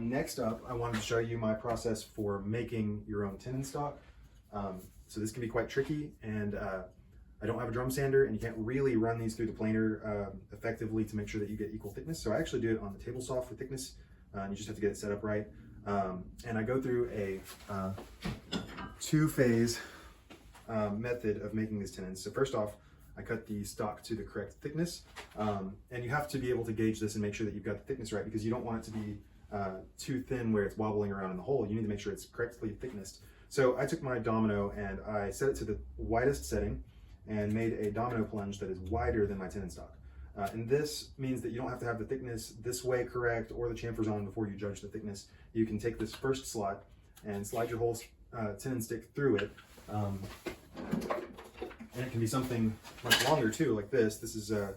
Next up, I wanted to show you my process for making your own tenon stock. So this can be quite tricky, and I don't have a drum sander, and you can't really run these through the planer effectively to make sure that you get equal thickness. So I actually do it on the table saw for thickness, and you just have to get it set up right. And I go through a two-phase method of making these tenons. So first off, I cut the stock to the correct thickness, and you have to be able to gauge this and make sure that you've got the thickness right, because you don't want it to be too thin where it's wobbling around in the hole. You need to make sure it's correctly thicknessed. So I took my domino and I set it to the widest setting and made a domino plunge that is wider than my tenon stock. And this means that you don't have to have the thickness this way correct or the chamfers on before you judge the thickness. You can take this first slot and slide your whole tenon stick through it. And it can be something much longer too, like this. This is, I'm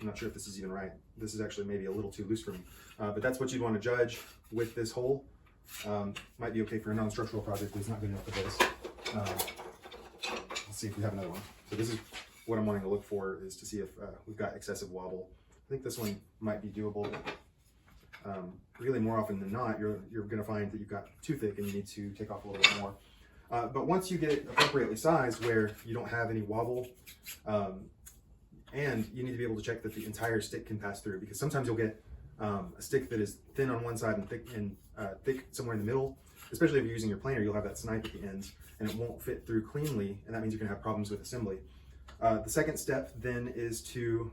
not sure if this is even right. This is actually maybe a little too loose for me. But that's what you'd want to judge with this hole. Might be okay for a non-structural project, but it's not good enough for this. Let's see if we have another one. So this is what I'm wanting to look for, is to see if we've got excessive wobble. I think this one might be doable. Really, more often than not, you're going to find that you've got too thick and you need to take off a little bit more. But once you get it appropriately sized where you don't have any wobble, and you need to be able to check that the entire stick can pass through, because sometimes you'll get a stick that is thin on one side and thick somewhere in the middle. Especially if you're using your planer, you'll have that snipe at the ends and it won't fit through cleanly, and that means you're going to have problems with assembly. The second step then is to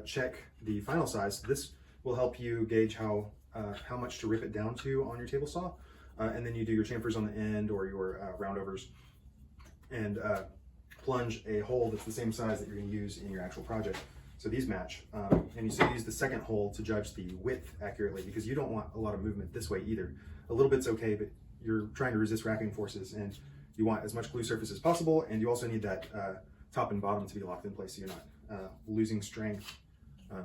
check the final size. This will help you gauge how much to rip it down to on your table saw. And then you do your chamfers on the end or your roundovers and plunge a hole that's the same size that you're going to use in your actual project. So these match. And you use the second hole to judge the width accurately, because you don't want a lot of movement this way either. A little bit's okay, but you're trying to resist racking forces, and you want as much glue surface as possible, and you also need that top and bottom to be locked in place so you're not losing strength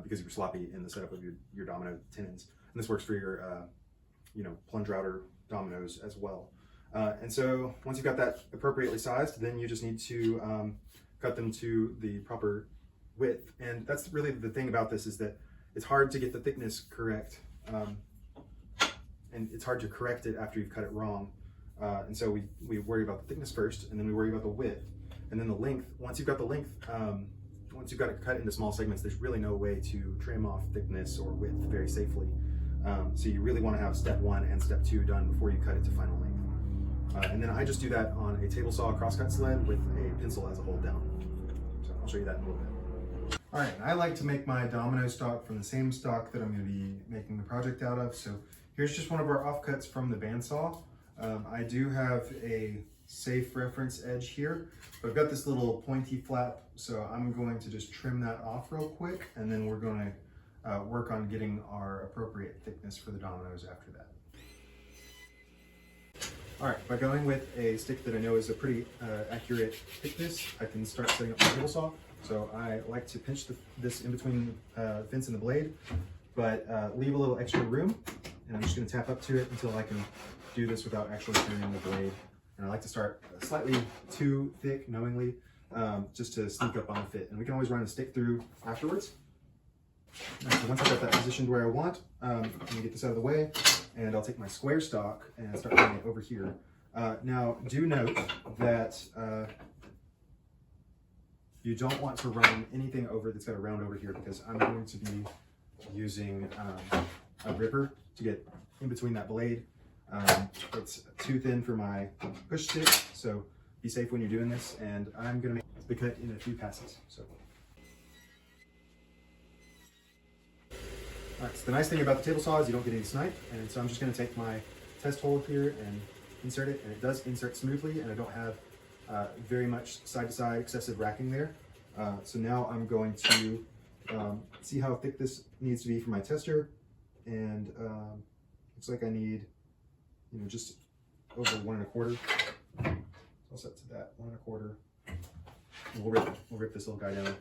because you're sloppy in the setup of your domino tenons. And this works for your plunge router dominoes as well. And so once you've got that appropriately sized, then you just need to cut them to the proper width. And that's really the thing about this, is that it's hard to get the thickness correct, and it's hard to correct it after you've cut it wrong. And so we worry about the thickness first, and then we worry about the width, and then the length. Once you've got the length, once you've got it cut into small segments, there's really no way to trim off thickness or width very safely. So you really want to have step 1 and step 2 done before you cut it to final length. And then I just do that on a table saw crosscut sled with a pencil as a hold down. So I'll show you that in a little bit. All right, I like to make my domino stock from the same stock that I'm going to be making the project out of. So here's just one of our offcuts from the bandsaw. I do have a safe reference edge here, but I've got this little pointy flap, so I'm going to just trim that off real quick, and then we're going to work on getting our appropriate thickness for the dominoes after that. All right, by going with a stick that I know is a pretty accurate thickness, I can start setting up my table saw. So I like to pinch this in between the fence and the blade, but leave a little extra room, and I'm just going to tap up to it until I can do this without actually turning the blade. And I like to start slightly too thick, knowingly, just to sneak up on the fit. And we can always run a stick through afterwards. Right, so once I've got that positioned where I want, I'm going to get this out of the way, and I'll take my square stock and start putting it over here. Now, do note that you don't want to run anything over that's got a round over here, because I'm going to be using a ripper to get in between that blade. It's too thin for my push stick, so be safe when you're doing this, and I'm going to make the cut in a few passes. So. All right, so the nice thing about the table saw is you don't get any snipe, and so I'm just going to take my test hole here and insert it, and it does insert smoothly, and I don't have very much side-to-side excessive racking there. So now I'm going to see how thick this needs to be for my tester, and looks like I need just over 1 1/4. So I'll set to that 1 1/4. And we'll rip this little guy down.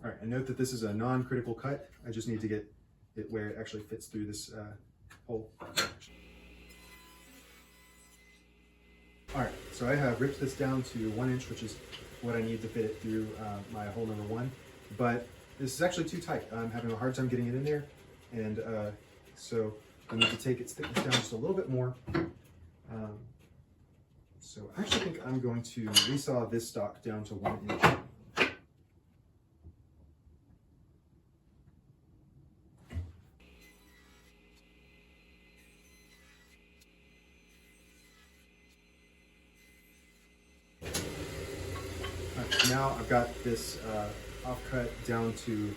All right, and note that this is a non-critical cut. I just need to get it where it actually fits through this hole. All right, so I have ripped this down to 1 inch, which is what I need to fit it through my hole number 1. But this is actually too tight. I'm having a hard time getting it in there. And so I need to take its thickness down just a little bit more. So I actually think I'm going to resaw this stock down to 1 inch. Now I've got this offcut down to,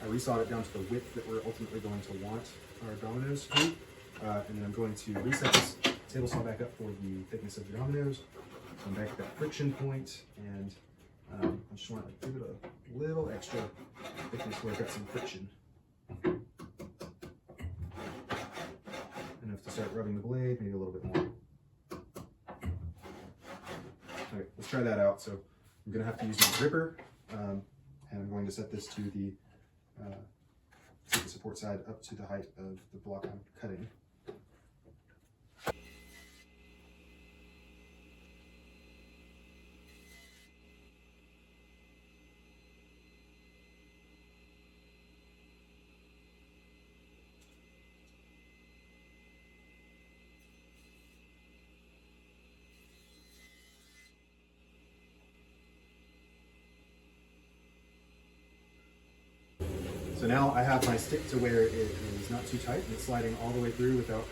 I resawed it down to the width that we're ultimately going to want our dominoes to be. And then I'm going to reset this table saw back up for the thickness of the dominoes. I'm back at that friction point, and I just want to give it a little extra thickness where I've got some friction. Enough to start rubbing the blade, maybe a little bit more. Okay, let's try that out. So I'm going to have to use my gripper, and I'm going to set this to the support side up to the height of the block I'm cutting. So now I have my stick to where it is not too tight and it's sliding all the way through without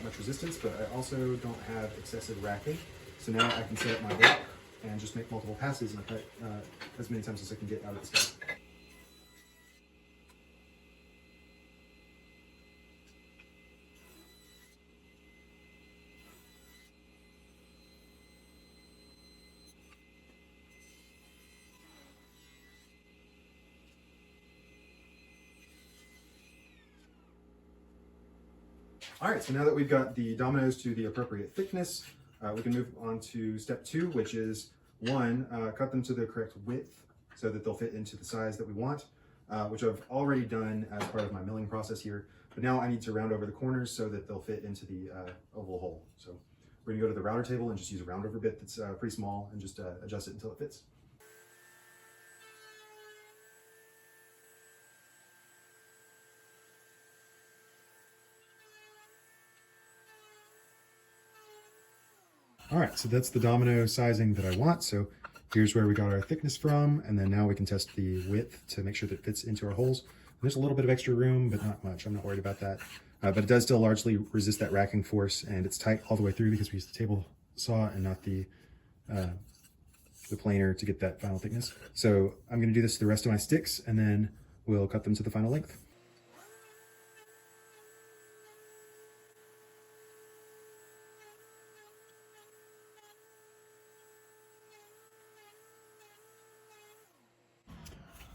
much resistance, but I also don't have excessive racking. So now I can set up my block and just make multiple passes and cut as many times as I can get out of the stick. All right, so now that we've got the dominoes to the appropriate thickness, we can move on to step 2, which is 1, cut them to the correct width so that they'll fit into the size that we want, which I've already done as part of my milling process here. But now I need to round over the corners so that they'll fit into the oval hole. So we're gonna go to the router table and just use a round over bit that's pretty small and just adjust it until it fits. All right, so that's the domino sizing that I want. So here's where we got our thickness from, and then now we can test the width to make sure that it fits into our holes. And there's a little bit of extra room, but not much. I'm not worried about that. But it does still largely resist that racking force, and it's tight all the way through because we used the table saw and not the planer to get that final thickness. So I'm gonna do this to the rest of my sticks, and then we'll cut them to the final length.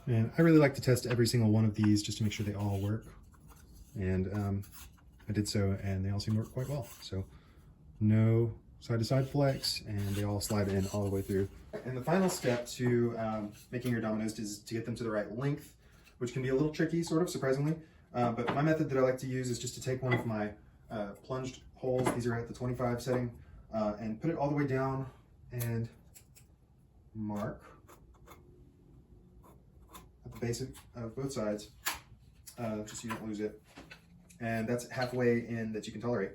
And I really like to test every single one of these just to make sure they all work. And I did so, and they all seem to work quite well. So no side-to-side flex, and they all slide in all the way through. And the final step to making your dominoes is to get them to the right length, which can be a little tricky, sort of, surprisingly. But my method that I like to use is just to take one of my plunged holes, these are at the 25 setting, and put it all the way down and mark at the base of both sides, just so you don't lose it. And that's halfway in that you can tolerate.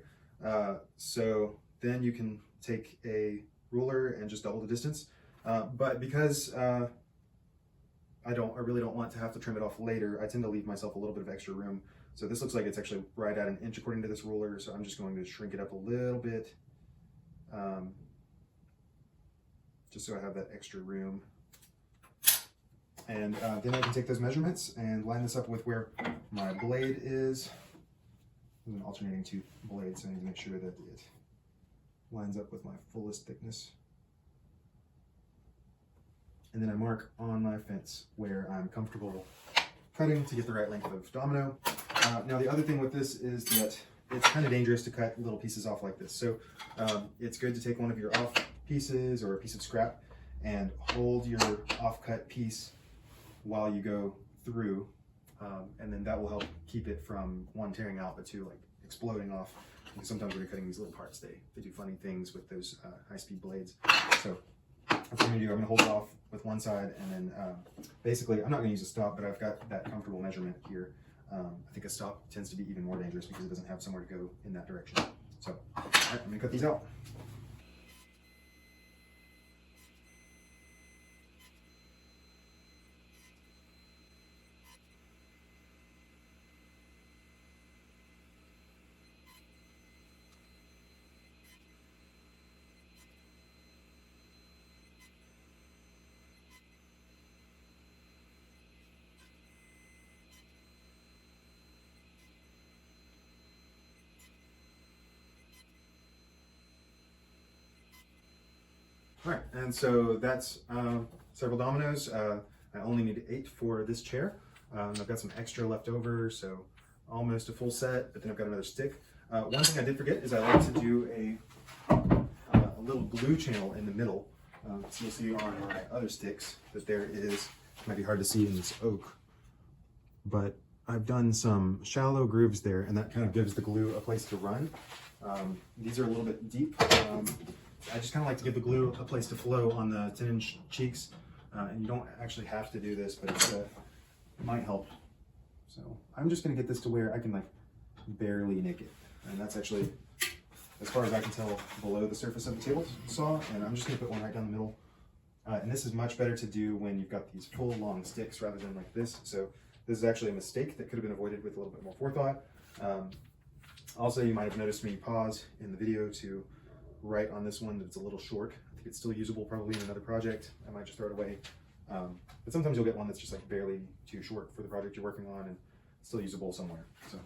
So then you can take a ruler and just double the distance. But because I really don't want to have to trim it off later, I tend to leave myself a little bit of extra room. So this looks like it's actually right at 1 inch according to this ruler. So I'm just going to shrink it up a little bit, just so I have that extra room. And then I can take those measurements and line this up with where my blade is. There's an alternating tooth blade, so I need to make sure that it lines up with my fullest thickness. And then I mark on my fence where I'm comfortable cutting to get the right length of domino. Now the other thing with this is that it's kind of dangerous to cut little pieces off like this. So it's good to take one of your off pieces or a piece of scrap and hold your off-cut piece while you go through, and then that will help keep it from, 1, tearing out, but 2, like exploding off. Because sometimes when you're cutting these little parts, they do funny things with those high-speed blades. So that's what I'm gonna do. I'm gonna hold it off with one side, and then basically, I'm not gonna use a stop, but I've got that comfortable measurement here. I think a stop tends to be even more dangerous because it doesn't have somewhere to go in that direction. So, all right, I'm gonna cut these out. All right, and so that's several dominoes. I only need 8 for this chair. I've got some extra left over, so almost a full set, but then I've got another stick. One thing I did forget is I like to do a little glue channel in the middle. So you'll see on my other sticks that there is, it might be hard to see in this oak, but I've done some shallow grooves there, and that kind of gives the glue a place to run. These are a little bit deep. I just kind of like to give the glue a place to flow on the tenon cheeks, and you don't actually have to do this, but it might help. So I'm just going to get this to where I can like barely nick it, and that's actually, as far as I can tell, below the surface of the table saw, and I'm just going to put one right down the middle. And this is much better to do when you've got these full long sticks rather than like this. So this is actually a mistake that could have been avoided with a little bit more forethought. Also, you might have noticed me pause in the video to write on this one that it's a little short. I think it's still usable probably in another project. I might just throw it away. But sometimes you'll get one that's just like barely too short for the project you're working on and still usable somewhere. So.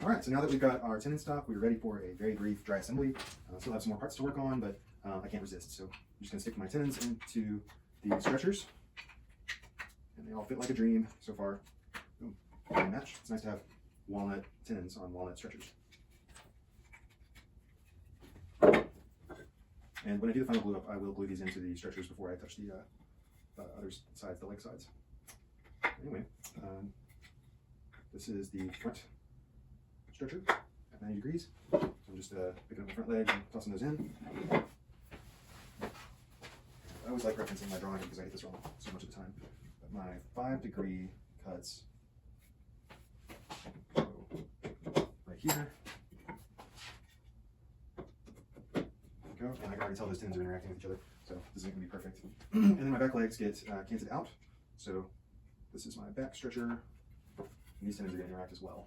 All right, so now that we've got our tenon stock, we're ready for a very brief dry assembly. Still have some more parts to work on, but I can't resist. So I'm just gonna stick my tenons into the stretchers, and they all fit like a dream so far. Boom, they match. It's nice to have walnut tenons on walnut stretchers. And when I do the final glue up, I will glue these into the stretchers before I touch the other sides, the leg sides. Anyway, this is the front stretcher at 90 degrees. So I'm just picking up the front leg and tossing those in. I always like referencing my drawing because I get this wrong so much of the time. But my 5-degree cuts go right here. There we go. And I can already tell those tenons are interacting with each other, so this isn't going to be perfect. And then my back legs get canted out. So this is my back stretcher, and these tenons are going to interact as well.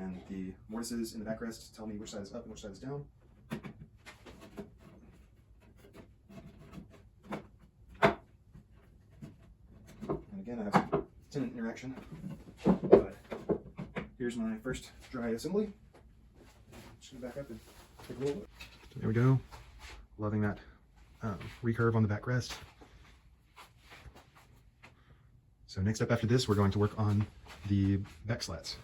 And the mortises in the backrest tell me which side is up and which side is down. And again, I have some tenon interaction. But here's my first dry assembly. Just gonna back up and take a little look. So there we go. Loving that recurve on the backrest. So next up after this, we're going to work on the back slats.